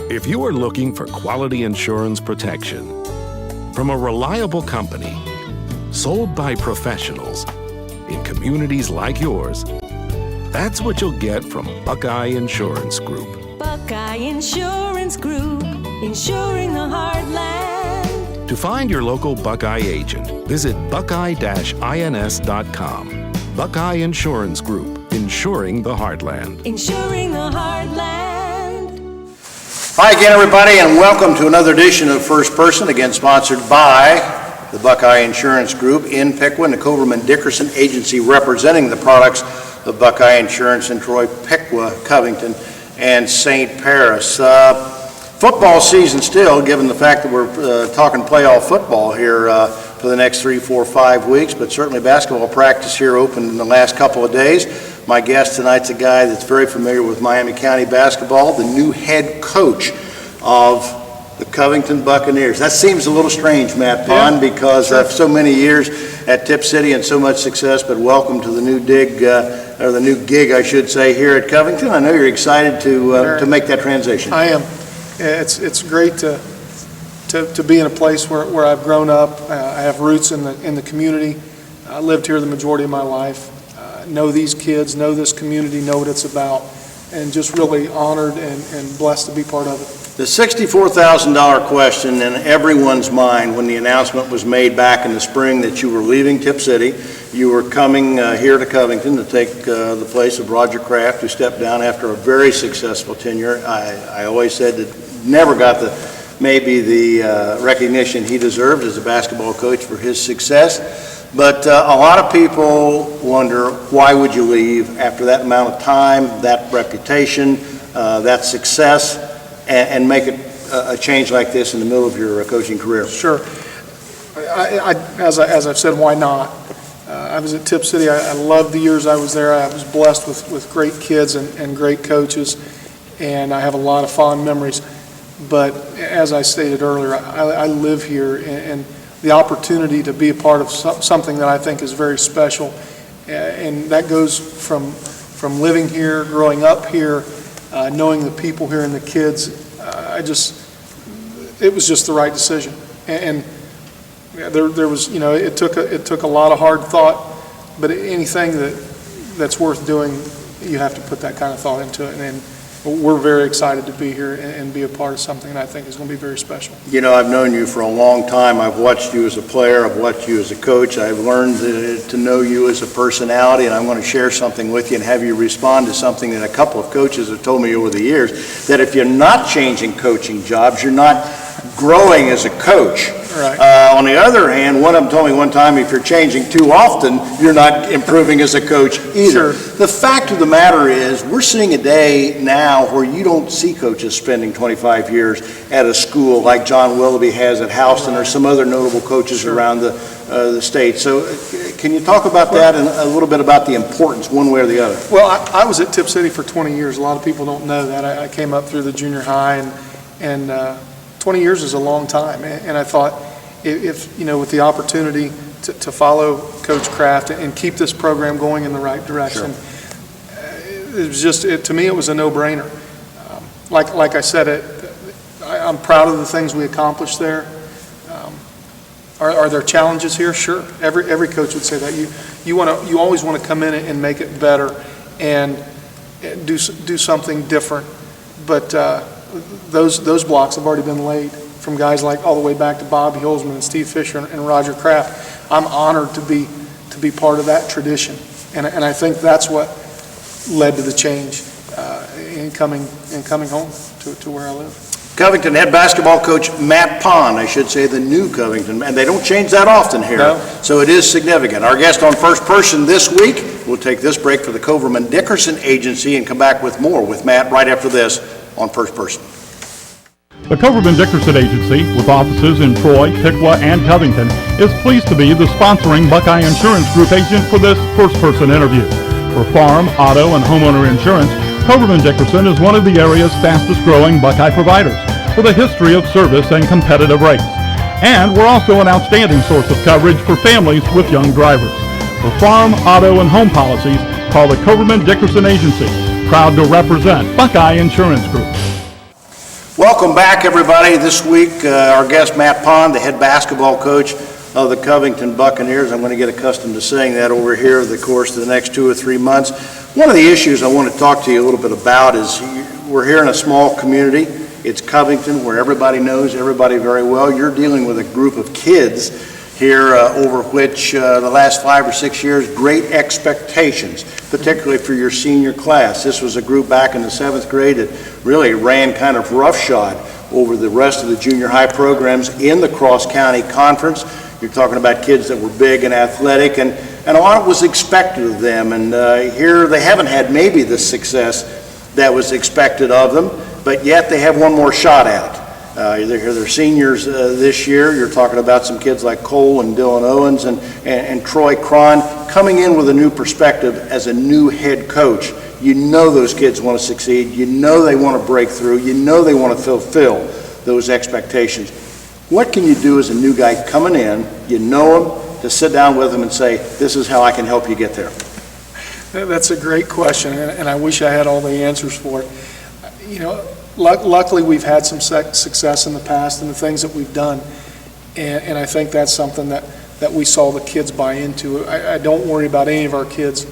If you are looking for quality insurance protection from a reliable company, sold by professionals in communities like yours, that's what you'll get from Buckeye Insurance Group. Buckeye Insurance Group, insuring the heartland. To find your local Buckeye agent, visit buckeye-ins.com. Buckeye Insurance Group, insuring the heartland. Insuring the heartland. Hi again, everybody, and welcome to another edition of First Person, again sponsored by the Buckeye Insurance Group in Piqua and the Coverman-Dickerson Agency, representing the products of Buckeye Insurance in Troy, Piqua, Covington, and St. Paris. Football season still, given the fact that we're talking playoff football here for the next 3, 4, 5 weeks, but certainly basketball practice here opened in the last couple of days. My guest tonight's a guy that's very familiar with Miami County basketball, the new head coach of the Covington Buccaneers. That seems a little strange, Matt Pond, because of so many years at Tip City and so much success, but welcome to the new gig, I should say, here at Covington. I know you're excited to make that transition. I am. It's great to be in a place where I've grown up. I have roots in the community. I lived here the majority of my life. Know these kids, know this community, know what it's about, and just really honored and blessed to be part of it. The $64,000 question in everyone's mind when the announcement was made back in the spring that you were leaving Tip City, you were coming here to Covington to take the place of Roger Kraft, who stepped down after a very successful tenure. I always said that never got the recognition he deserved as a basketball coach for his success. But a lot of people wonder, why would you leave after that amount of time, that reputation, that success, and make a change like this in the middle of your coaching career? Sure. As I've said, why not? I was at Tip City. I loved the years I was there. I was blessed with great kids and great coaches, and I have a lot of fond memories. But as I stated earlier, I live here, and the opportunity to be a part of something that I think is very special, and that goes from living here, growing up here, knowing the people here and the kids. It was just the right decision, and there was, it took a lot of hard thought, but anything that's worth doing, you have to put that kind of thought into it, and we're very excited to be here and be a part of something that I think is going to be very special. I've known you for a long time. I've watched you as a player. I've watched you as a coach. I've learned to know you as a personality, and I'm going to share something with you and have you respond to something that a couple of coaches have told me over the years, that if you're not changing coaching jobs, you're not growing as a coach. Right. On the other hand, one of them told me one time, if you're changing too often, you're not improving as a coach either. Sure. The fact of the matter is, we're seeing a day now where you don't see coaches spending 25 years at a school like John Willoughby has at Houston, or some other notable coaches around the state. So can you talk about that and a little bit about the importance one way or the other? Well, I was at Tip City for 20 years. A lot of people don't know that. I came up through the junior high, and 20 years is a long time, and I thought if with the opportunity to follow Coach Kraft and keep this program going in the right direction, it was to me it was a no-brainer. Like I said, I'm proud of the things we accomplished there. Are there challenges here? Sure. Every coach would say that. You always want to come in and make it better and do something different, but those blocks have already been laid from guys like all the way back to Bobby Holzman and Steve Fisher and Roger Kraft. I'm honored to be part of that tradition, and I think that's what led to the change in coming home to where I live. Covington head basketball coach Matt Pond, I should say the new Covington, and they don't change that often here, no. So it is significant. Our guest on First Person this week, we'll take this break for the Coverman-Dickerson Agency and come back with more with Matt right after this on First Person. The Coverman-Dickerson Agency, with offices in Troy, Piqua, and Covington, is pleased to be the sponsoring Buckeye Insurance Group agent for this first-person interview. For farm, auto, and homeowner insurance, Coverman-Dickerson is one of the area's fastest-growing Buckeye providers, with a history of service and competitive rates. And we're also an outstanding source of coverage for families with young drivers. For farm, auto, and home policies, call the Coverman-Dickerson Agency, proud to represent Buckeye Insurance Group. Welcome back, everybody. This week, our guest, Matt Pond, the head basketball coach of the Covington Buccaneers. I'm going to get accustomed to saying that over here over the course of the next 2 or 3 months. One of the issues I want to talk to you a little bit about is we're here in a small community. It's Covington, where everybody knows everybody very well. You're dealing with a group of kids here over which the last 5 or 6 years, great expectations, particularly for your senior class. This was a group back in the 7th grade that really ran kind of roughshod over the rest of the junior high programs in the cross-county conference. You're talking about kids that were big and athletic, and a lot was expected of them. And here they haven't had maybe the success that was expected of them, but yet they have one more shot at it. They're seniors this year. You're talking about some kids like Cole and Dylan Owens and Troy Cron coming in with a new perspective as a new head coach. You know those kids want to succeed. You know they want to break through. You know they want to fulfill those expectations. What can you do as a new guy coming in, you know them, to sit down with them and say, this is how I can help you get there? That's a great question, and I wish I had all the answers for it. You know, luckily we've had some success in the past in the things that we've done, and I think that's something that we saw the kids buy into. I don't worry about any of our kids,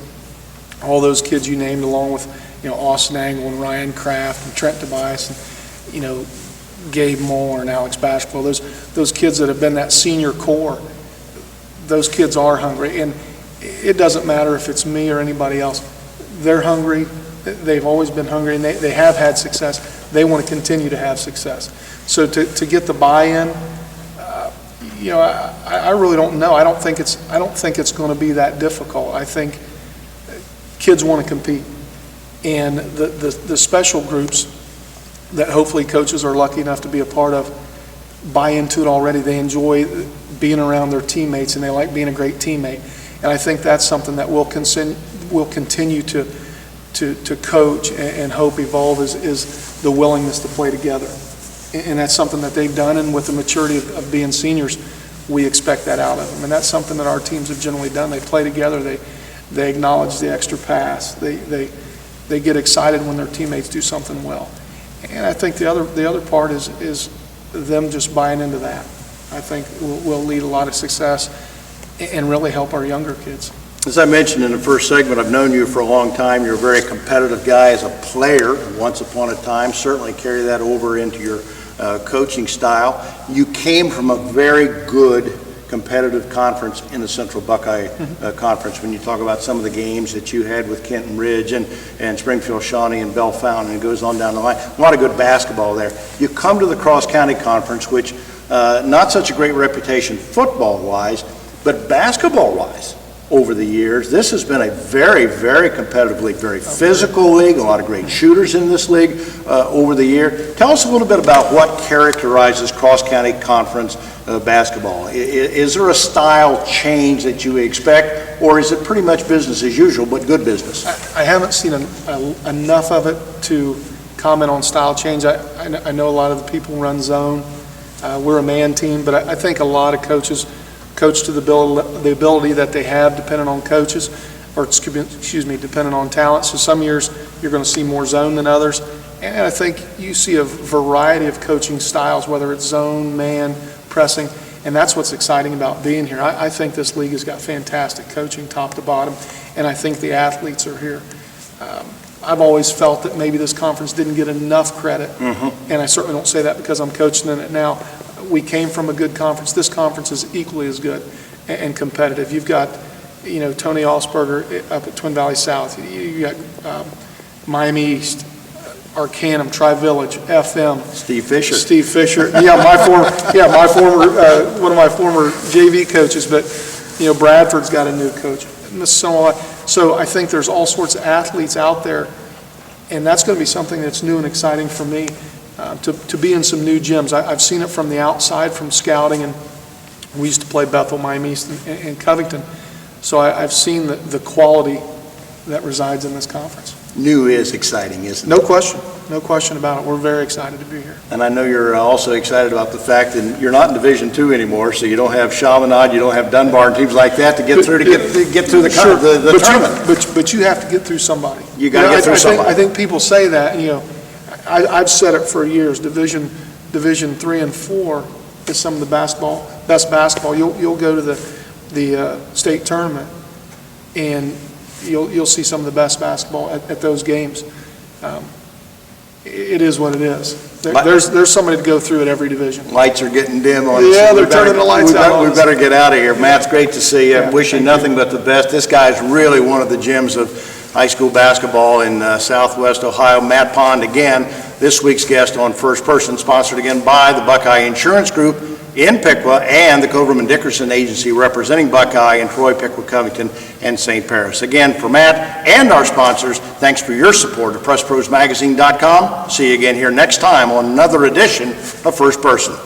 all those kids you named, along with, you know, Austin Angle and Ryan Kraft and Trent Tobias and, you know, Gabe Moore and Alex Bashville, those kids that have been that senior core, those kids are hungry, and it doesn't matter if it's me or anybody else. They're hungry. They've always been hungry, and they have had success. They want to continue to have success. So to get the buy-in, you know, I really don't know. I don't think it's going to be that difficult. I think kids want to compete, and the special groups that hopefully coaches are lucky enough to be a part of buy into it already. They enjoy being around their teammates, and they like being a great teammate. And I think that's something that we'll continue to coach and hope evolve is the willingness to play together. And that's something that they've done, and with the maturity of being seniors, we expect that out of them. And that's something that our teams have generally done. They play together, they acknowledge the extra pass, they get excited when their teammates do something well. And I think the other part is them just buying into that. I think will lead a lot of success and really help our younger kids. As I mentioned in the first segment, I've known you for a long time. You're a very competitive guy as a player once upon a time. Certainly carry that over into your coaching style. You came from a very good competitive conference in the Central Buckeye Conference. When you talk about some of the games that you had with Kenton Ridge and Springfield Shawnee and Bell Fountain, and it goes on down the line, a lot of good basketball there. You come to the Cross County Conference, which not such a great reputation football-wise, but basketball-wise over the years. This has been a very, very competitive league, very physical league, a lot of great shooters in this league over the year. Tell us a little bit about what characterizes Cross County Conference basketball. Is there a style change that you expect, or is it pretty much business as usual, but good business? I haven't seen enough of it to comment on style change. I know a lot of the people run zone. We're a man team, but I think a lot of coaches coach to the ability that they have, depending on coaches, or excuse me, depending on talent. So some years you're going to see more zone than others, and I think you see a variety of coaching styles, whether it's zone, man, pressing, and that's what's exciting about being here. I think this league has got fantastic coaching top to bottom, and I think the athletes are here. I've always felt that maybe this conference didn't get enough credit, and I certainly don't say that because I'm coaching in it now. We came from a good conference. This conference is equally as good and competitive. You've got, you know, Tony Allsberger up at Twin Valley South. You got Miami East, Arcanum, Tri-Village, FM. Steve Fisher. Steve Fisher. Yeah, my former, one of my former JV coaches. But you know, Bradford's got a new coach. So I think there's all sorts of athletes out there, and that's going to be something that's new and exciting for me. To be in some new gyms. I've seen it from the outside, from scouting, and we used to play Bethel, Miami East, and Covington. So I've seen the quality that resides in this conference. New is exciting, isn't it? No question about it. We're very excited to be here. And I know you're also excited about the fact that you're not in Division II anymore, so you don't have Chaminade, you don't have Dunbar and teams like that to get through the tournament. But you have to get through somebody. You got to get through somebody. I think people say that, you know, I've said it for years, Division 3 and 4 is some of the best basketball. You'll go to the state tournament, and you'll see some of the best basketball at those games. It is what it is. There's somebody to go through at every division. Lights are getting dim on us. Yeah, they're turning the lights out. We better get out of here. Matt, it's great to see you. Wish you nothing but the best. This guy's really one of the gems of high school basketball in Southwest Ohio. Matt Pond, again, this week's guest on First Person, sponsored again by the Buckeye Insurance Group in Piqua and the Coverman Dickerson Agency, representing Buckeye in Troy, Piqua, Covington, and St. Paris. Again, for Matt and our sponsors, thanks for your support of PressProsMagazine.com. See you again here next time on another edition of First Person.